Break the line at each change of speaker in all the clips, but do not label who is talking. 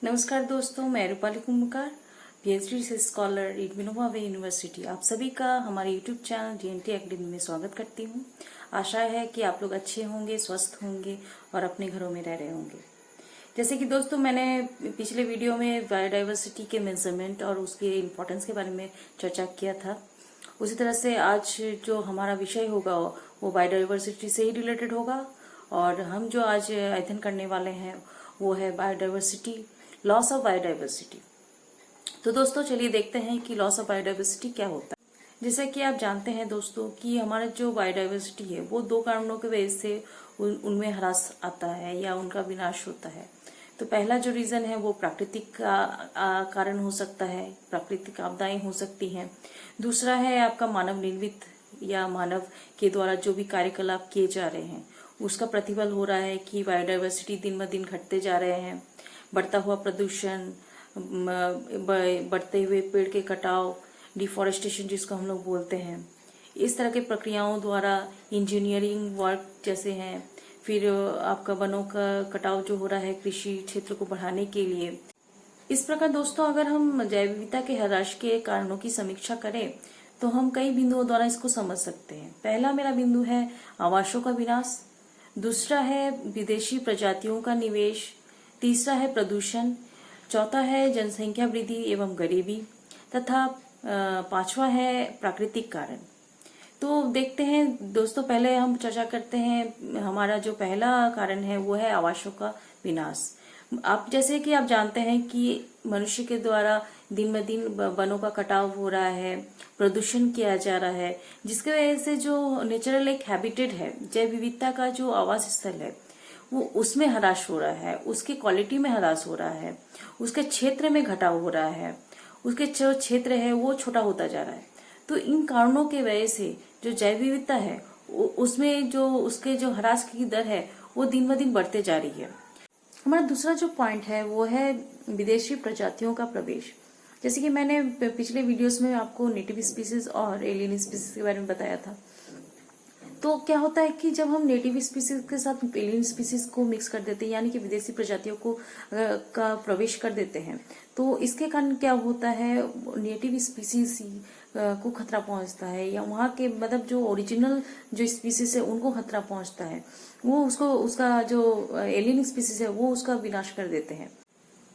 नमस्कार दोस्तों, मैं रूपाली कुंभकार, पीएचडी से स्कॉलर इन विनोबा वे यूनिवर्सिटी। आप सभी का हमारे यूट्यूब चैनल डीएनटी एकेडमी में स्वागत करती हूँ। आशा है कि आप लोग अच्छे होंगे, स्वस्थ होंगे और अपने घरों में रह रहे होंगे। जैसे कि दोस्तों, मैंने पिछले वीडियो में बायोडाइवर्सिटी के मेजरमेंट और उसके इम्पोर्टेंस के बारे में चर्चा किया था। उसी तरह से आज जो हमारा विषय होगा वो बायोडाइवर्सिटी से ही रिलेटेड होगा। और हम जो आज अध्ययन करने वाले हैं वो है बायोडाइवर्सिटी, लॉस ऑफ बायोडाइवर्सिटी। तो दोस्तों चलिए देखते हैं कि लॉस ऑफ बायोडाइवर्सिटी क्या होता है। जैसा कि आप जानते हैं दोस्तों कि हमारा जो बायोडाइवर्सिटी है वो दो कारणों की वजह से उनमें ह्रास आता है या उनका विनाश होता है। तो पहला जो रीजन है वो प्राकृतिक कारण हो सकता है, प्राकृतिक आपदाएं हो सकती हैं। दूसरा है आपका मानव निर्मित या मानव के द्वारा जो भी कार्यकलाप किए जा रहे हैं उसका प्रतिफल हो रहा है कि बायोडाइवर्सिटी दिन ब दिन घटते जा रहे हैं। बढ़ता हुआ प्रदूषण, बढ़ते हुए पेड़ के कटाव, डिफॉरेस्टेशन जिसको हम लोग बोलते हैं, इस तरह के प्रक्रियाओं द्वारा इंजीनियरिंग वर्क जैसे हैं, फिर आपका वनों का कटाव जो हो रहा है कृषि क्षेत्र को बढ़ाने के लिए। इस प्रकार दोस्तों अगर हम जैव विविधता के ह्रास के कारणों की समीक्षा करें तो हम कई बिंदुओं द्वारा इसको समझ सकते हैं। पहला मेरा बिंदु है आवासों का विनाश, दूसरा है विदेशी प्रजातियों का निवेश, तीसरा है प्रदूषण, चौथा है जनसंख्या वृद्धि एवं गरीबी तथा पांचवा है प्राकृतिक कारण। तो देखते हैं दोस्तों, पहले हम चर्चा करते हैं। हमारा जो पहला कारण है वो है आवासों का विनाश। आप जैसे कि आप जानते हैं कि मनुष्य के द्वारा दिन ब दिन वनों का कटाव हो रहा है, प्रदूषण किया जा रहा है, जिसकी वजह से जो नेचुरल एक हैबिटेट है, जैव विविधता का जो आवास स्थल है वो उसमें ह्रास हो रहा है, उसकी क्वालिटी में ह्रास हो रहा है, उसके क्षेत्र में घटाव हो रहा है, उसके जो क्षेत्र है वो छोटा होता जा रहा है। तो इन कारणों के वजह से जो जैव विविधता है उसमें जो उसके जो ह्रास की दर है वो दिन ब दिन बढ़ते जा रही है। हमारा दूसरा जो पॉइंट है वो है विदेशी प्रजातियों का प्रवेश। जैसे कि मैंने पिछले वीडियोस में आपको नेटिव स्पीसीज और एलियन स्पीसीज के बारे में बताया था। तो क्या होता है कि जब हम नेटिव स्पीसीज के साथ एलियन स्पीसीज को मिक्स कर देते हैं, यानी कि विदेशी प्रजातियों को का प्रवेश कर देते हैं, तो इसके कारण क्या होता है, नेटिव स्पीसीज को खतरा पहुंचता है, या वहाँ के मतलब जो ओरिजिनल जो स्पीसीज है उनको खतरा पहुंचता है। वो उसका जो एलियन स्पीसीज है वो उसका विनाश कर देते हैं।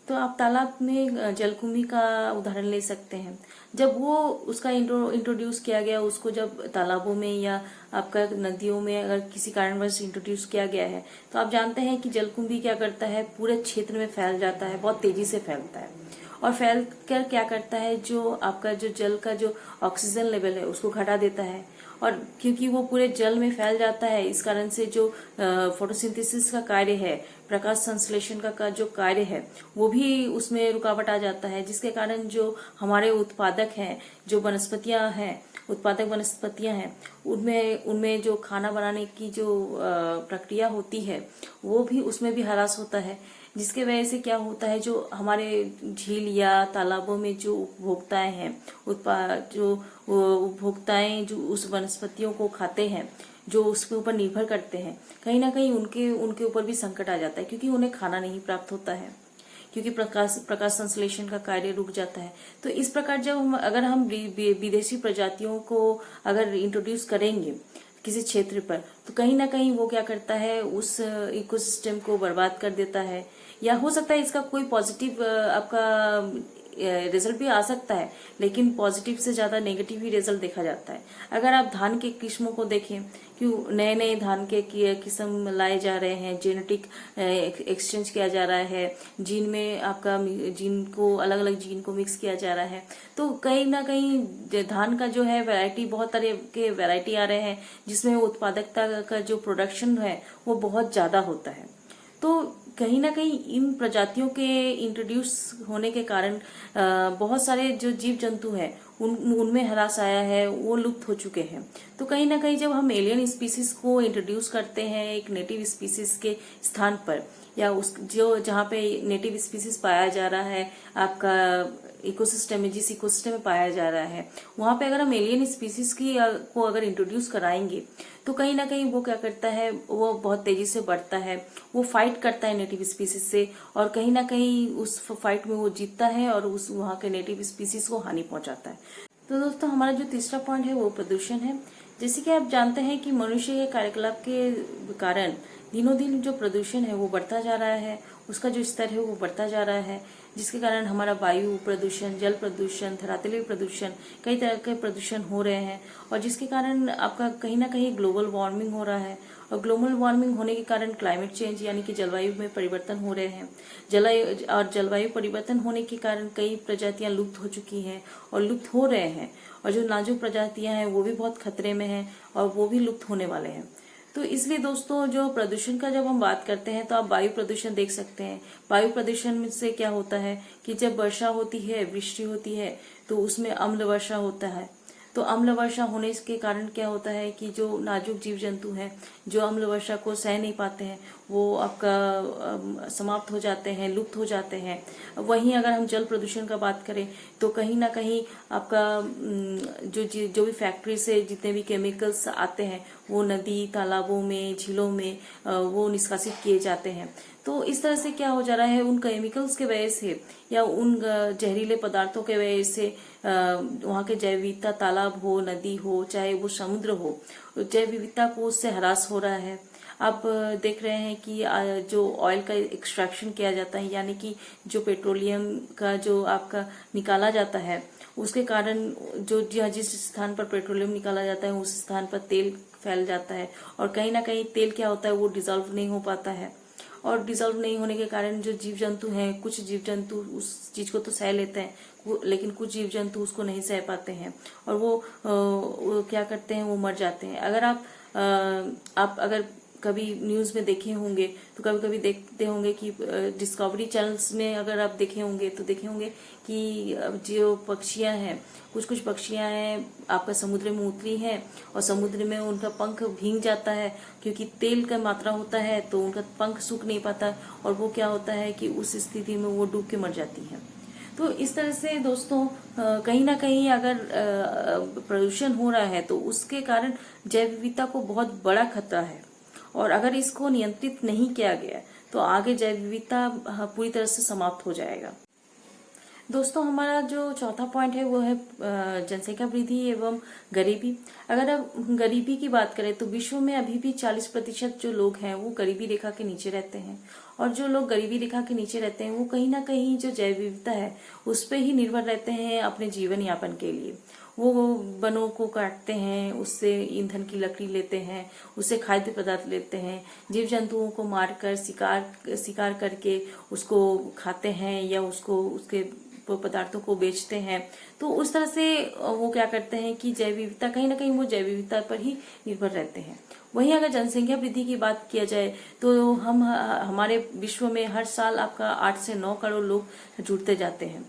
तो आप तालाब में जलकुंभी का उदाहरण ले सकते हैं। जब वो उसका इंट्रोड्यूस किया गया, उसको जब तालाबों में या आपका नदियों में अगर किसी कारणवश इंट्रोड्यूस किया गया है, तो आप जानते हैं कि जलकुंभी क्या करता है, पूरे क्षेत्र में फैल जाता है, बहुत तेजी से फैलता है। और फैल कर क्या करता है, जो आपका जो जल का जो ऑक्सीजन लेवल है उसको घटा देता है। और क्योंकि वो पूरे जल में फैल जाता है, इस कारण से जो फोटोसिंथेसिस का कार्य है, प्रकाश संश्लेषण का जो कार्य है वो भी उसमें रुकावट आ जाता है, जिसके कारण जो हमारे उत्पादक हैं, जो वनस्पतियां हैं, उत्पादक वनस्पतियां हैं, उनमें उनमें जो खाना बनाने की जो प्रक्रिया होती है वो भी उसमें भी ह्रास होता है। जिसके वजह से क्या होता है, जो हमारे झील या तालाबों में जो उपभोक्ताएं हैं, जो उपभोक्ताएं जो उस वनस्पतियों को खाते हैं, जो उसके ऊपर निर्भर करते हैं, कहीं ना कहीं उनके ऊपर भी संकट आ जाता है, क्योंकि उन्हें खाना नहीं प्राप्त होता है, क्योंकि प्रकाश संश्लेषण का कार्य रुक जाता है। तो इस प्रकार जब अगर हम विदेशी प्रजातियों को अगर इंट्रोड्यूस करेंगे किसी क्षेत्र पर, तो कहीं ना कहीं वो क्या करता है, उस इकोसिस्टम को बर्बाद कर देता है। या हो सकता है इसका कोई पॉजिटिव आपका रिजल्ट भी आ सकता है, लेकिन पॉजिटिव से ज्यादा नेगेटिव ही रिजल्ट देखा जाता है। अगर आप धान के किस्मों को देखें, क्यों नए नए धान के किस्म लाए जा रहे हैं, जेनेटिक एक्सचेंज किया जा रहा है, जीन में आपका जीन को अलग अलग जीन को मिक्स किया जा रहा है, तो कहीं ना कहीं धान का जो है वैरायटी, बहुत तरह के वैरायटी आ रहे हैं, जिसमें उत्पादकता का जो प्रोडक्शन है वो बहुत ज्यादा होता है। तो कहीं ना कहीं इन प्रजातियों के इंट्रोड्यूस होने के कारण बहुत सारे जो जीव जंतु हैं उनमें ह्रास आया है, वो लुप्त हो चुके हैं। तो कहीं ना कहीं जब हम एलियन स्पीसीज को इंट्रोड्यूस करते हैं एक नेटिव स्पीसीज के स्थान पर, या उस जो जहाँ पे नेटिव स्पीसीज पाया जा रहा है आपका इकोसिस्टम में, जिस इकोसिस्टम में पाया जा रहा है, वहां पे अगर हम एलियन स्पीसीज की को अगर इंट्रोड्यूस कराएंगे तो कहीं ना कहीं वो क्या करता है, वो बहुत तेजी से बढ़ता है, वो फाइट करता है नेटिव स्पीसीज से और कहीं ना कहीं उस फाइट में वो जीतता है और उस वहां के नेटिव स्पीसीज को हानि पहुंचाता है। तो दोस्तों हमारा जो तीसरा पॉइंट है वो प्रदूषण है। जैसे कि आप जानते हैं कि मनुष्य के कार्यकलाप के कारण दिनों दिन जो प्रदूषण है वो बढ़ता जा रहा है, उसका जो स्तर है वो बढ़ता जा रहा है, जिसके कारण हमारा वायु प्रदूषण, जल प्रदूषण, धरातलीय प्रदूषण, कई तरह के प्रदूषण हो रहे हैं और जिसके कारण आपका कहीं ना कहीं ग्लोबल वार्मिंग हो रहा है। और ग्लोबल वार्मिंग होने के कारण क्लाइमेट चेंज यानी कि जलवायु में परिवर्तन हो रहे हैं। जलवायु परिवर्तन होने के कारण कई प्रजातियां लुप्त हो चुकी हैं और लुप्त हो रहे हैं और जो नाजुक प्रजातियां हैं वो भी बहुत खतरे में हैं और वो भी लुप्त होने वाले हैं। तो इसलिए दोस्तों जो प्रदूषण का जब हम बात करते हैं तो आप वायु प्रदूषण देख सकते हैं। वायु प्रदूषण से क्या होता है कि जब वर्षा होती है, वृष्टि होती है तो उसमें अम्ल वर्षा होता है। तो अम्ल वर्षा होने के कारण क्या होता है कि जो नाजुक जीव जंतु हैं जो अम्ल वर्षा को सह नहीं पाते हैं वो आपका समाप्त हो जाते हैं, लुप्त हो जाते हैं। वहीं अगर हम जल प्रदूषण का बात करें तो कहीं ना कहीं आपका जो भी फैक्ट्री से जितने भी केमिकल्स आते हैं वो नदी, तालाबों में, झीलों में वो निष्कासित किए जाते हैं। तो इस तरह से क्या हो जा रहा है, उन केमिकल्स के वजह से या उन जहरीले पदार्थों के वजह से वहाँ के जैव विविधता, तालाब हो, नदी हो, चाहे वो समुद्र हो, जैव विविधता को उससे ह्रास हो रहा है। आप देख रहे हैं कि जो ऑयल का एक्सट्रैक्शन किया जाता है यानी कि जो पेट्रोलियम का जो आपका निकाला जाता है उसके कारण जो जिस स्थान पर पेट्रोलियम निकाला जाता है उस स्थान पर तेल फैल जाता है और कहीं ना कहीं तेल क्या होता है वो डिजॉल्व नहीं हो पाता है और डिजॉल्व नहीं होने के कारण जो जीव जंतु हैं, कुछ जीव जंतु उस चीज को तो सह लेते हैं लेकिन कुछ जीव जंतु उसको नहीं सह पाते हैं और वो क्या करते हैं, वो मर जाते हैं। अगर आप अगर कभी न्यूज में देखे होंगे तो कभी कभी देखते होंगे कि डिस्कवरी चैनल्स में अगर आप देखे होंगे तो देखे होंगे कि जो पक्षियां हैं, कुछ पक्षियां हैं आपका समुद्र में उतरी हैं और समुद्र में उनका पंख भीग जाता है क्योंकि तेल का मात्रा होता है तो उनका पंख सूख नहीं पाता और वो क्या होता है कि उस स्थिति में वो डूब के मर जाती है। तो इस तरह से दोस्तों कहीं ना कहीं अगर प्रदूषण हो रहा है तो उसके कारण जैव विविधता को बहुत बड़ा खतरा है और अगर इसको नियंत्रित नहीं किया गया तो आगे जैव विविधता पूरी तरह से समाप्त हो जाएगा। दोस्तों हमारा जो चौथा पॉइंट है वो है जनसंख्या वृद्धि एवं गरीबी। अगर अब गरीबी की बात करें तो विश्व में अभी भी 40% जो लोग हैं वो गरीबी रेखा के नीचे रहते हैं और जो लोग गरीबी रेखा के नीचे रहते हैं वो कहीं ना कहीं जो जैव विविधता है उस पर ही निर्भर रहते हैं अपने जीवन यापन के लिए। वो वनों को काटते हैं, उससे ईंधन की लकड़ी लेते हैं, उससे खाद्य पदार्थ लेते हैं, जीव जंतुओं को मारकर शिकार करके उसको खाते हैं या उसके पदार्थों को बेचते हैं। तो उस तरह से वो क्या करते हैं कि जैव विविधता कहीं ना कहीं वो जैव विविधता पर ही निर्भर रहते हैं। वहीं अगर जनसंख्या वृद्धि की बात किया जाए तो हमारे विश्व में हर साल आपका 8 से 9 करोड़ लोग जुड़ते जाते हैं।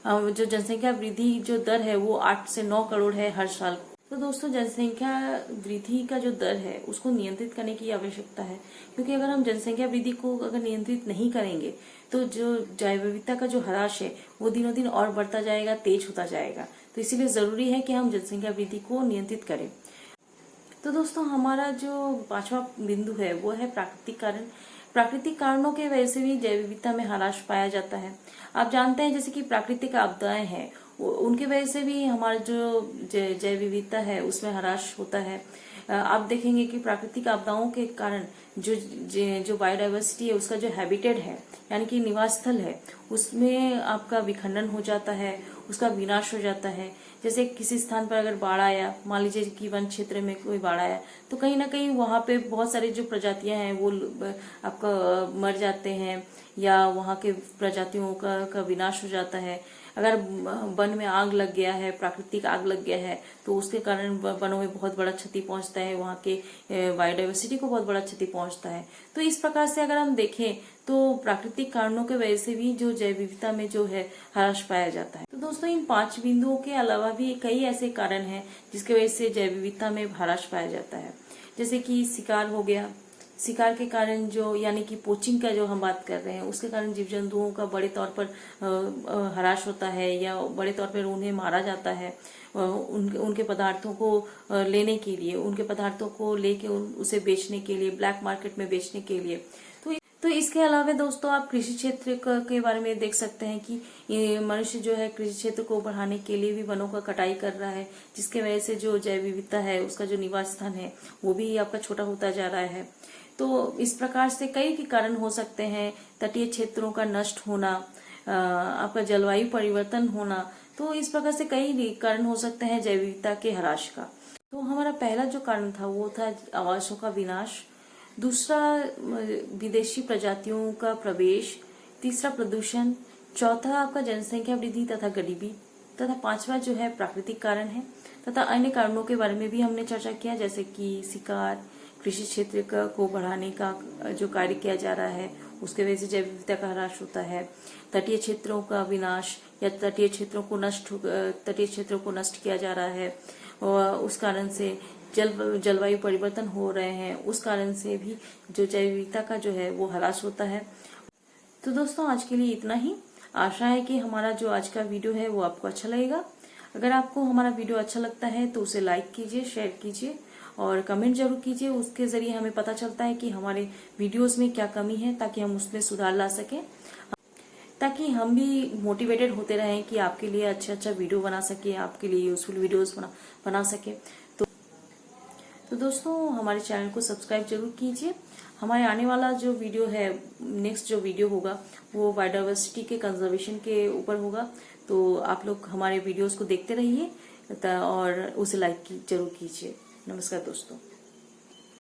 जो जनसंख्या वृद्धि जो दर है वो 8 से 9 करोड़ है हर साल। तो दोस्तों जनसंख्या वृद्धि का जो दर है उसको नियंत्रित करने की आवश्यकता है क्योंकि अगर हम जनसंख्या वृद्धि को अगर नियंत्रित नहीं करेंगे तो जो जैव विविधता का जो ह्रास है वो दिनों दिन और बढ़ता जाएगा, तेज होता जाएगा। तो इसीलिए जरूरी है कि हम जनसंख्या वृद्धि को नियंत्रित करें। तो दोस्तों हमारा जो पांचवा बिंदु है वो है प्राकृतिक कारण। प्राकृतिक कारणों के वजह से भी जैव विविधता में ह्रास पाया जाता है। आप जानते हैं जैसे कि प्राकृतिक आपदाएं हैं उनके वजह से भी हमारा जो जैव विविधता है उसमें ह्रास होता है। आप देखेंगे कि प्राकृतिक आपदाओं के कारण जो बायोडाइवर्सिटी है उसका जो हैबिटेट है यानी कि निवास स्थल है उसमें आपका विखंडन हो जाता है, उसका विनाश हो जाता है। जैसे किसी स्थान पर अगर बाढ़ आया, मान लीजिए कि वन क्षेत्र में कोई बाढ़ आया तो कहीं ना कहीं वहां पे बहुत सारे जो प्रजातियां हैं वो आपका मर जाते हैं या वहां के प्रजातियों का विनाश हो जाता है। अगर वन में आग लग गया है, प्राकृतिक आग लग गया है तो उसके कारण वनों में बहुत बड़ा क्षति पहुंचता है, वहां के बायोडाइवर्सिटी को बहुत बड़ा क्षति पहुंचता है। तो इस प्रकार से अगर हम देखें तो प्राकृतिक कारणों के वजह से भी जो जैव विविधता में जो है ह्रास पाया जाता है। तो दोस्तों इन 5 बिंदुओं के अलावा भी कई ऐसे कारण हैं जिसके वजह से जैव विविधता में ह्रास पाया जाता है। जैसे कि शिकार हो गया, शिकार के कारण जो यानी कि पोचिंग का जो हम बात कर रहे हैं उसके कारण जीव जंतुओं का बड़े तौर पर ह्रास होता है या बड़े तौर पर उन्हें मारा जाता है उनके पदार्थों को लेने के लिए, उनके पदार्थों को लेके उसे बेचने के लिए, ब्लैक मार्केट में बेचने के लिए। तो इसके अलावा दोस्तों आप कृषि क्षेत्र के बारे में देख सकते हैं कि ये मनुष्य जो है कृषि क्षेत्र को बढ़ाने के लिए भी वनों का कटाई कर रहा है, जिसके वजह से जो जैव विविधता है उसका जो निवास स्थान है वो भी आपका छोटा होता जा रहा है। तो इस प्रकार से कई के कारण हो सकते हैं, तटीय क्षेत्रों का नष्ट होना, आपका जलवायु परिवर्तन होना, तो इस प्रकार से कई कारण हो सकते हैं जैव विविधता के ह्रास का। तो हमारा पहला जो कारण था वो था आवासों का विनाश, दूसरा विदेशी प्रजातियों का प्रवेश, तीसरा प्रदूषण, चौथा आपका जनसंख्या वृद्धि तथा गरीबी, तथा पांचवा जो है प्राकृतिक कारण है, तथा अन्य कारणों के बारे में भी हमने चर्चा किया, जैसे कि शिकार, कृषि क्षेत्र को बढ़ाने का जो कार्य किया जा रहा है उसके वजह से जैव विविधता का ह्रास होता है, तटीय क्षेत्रों का विनाश या तटीय क्षेत्रों को नष्ट किया जा रहा है और उस कारण से जलवायु परिवर्तन हो रहे हैं, उस कारण से भी जो जैव विविधता का जो है वो ह्रास होता है। तो दोस्तों आज के लिए इतना ही। आशा है कि हमारा जो आज का वीडियो है वो आपको अच्छा लगेगा। अगर आपको हमारा वीडियो अच्छा लगता है तो उसे लाइक कीजिए, शेयर कीजिए और कमेंट जरूर कीजिए। उसके जरिए हमें पता चलता है कि हमारे वीडियोस में क्या कमी है, ताकि हम उसमें सुधार ला सकें, ताकि हम भी मोटिवेटेड होते रहें कि आपके लिए अच्छा वीडियो बना सके, आपके लिए यूजफुल वीडियोस बना सके। तो दोस्तों हमारे चैनल को सब्सक्राइब जरूर कीजिए। हमारे आने वाला जो वीडियो है, नेक्स्ट जो वीडियो होगा वो बायोडायवर्सिटी के कंजर्वेशन के ऊपर होगा। तो आप लोग हमारे वीडियोस को देखते रहिए और उसे लाइक जरूर कीजिए। नमस्कार दोस्तों।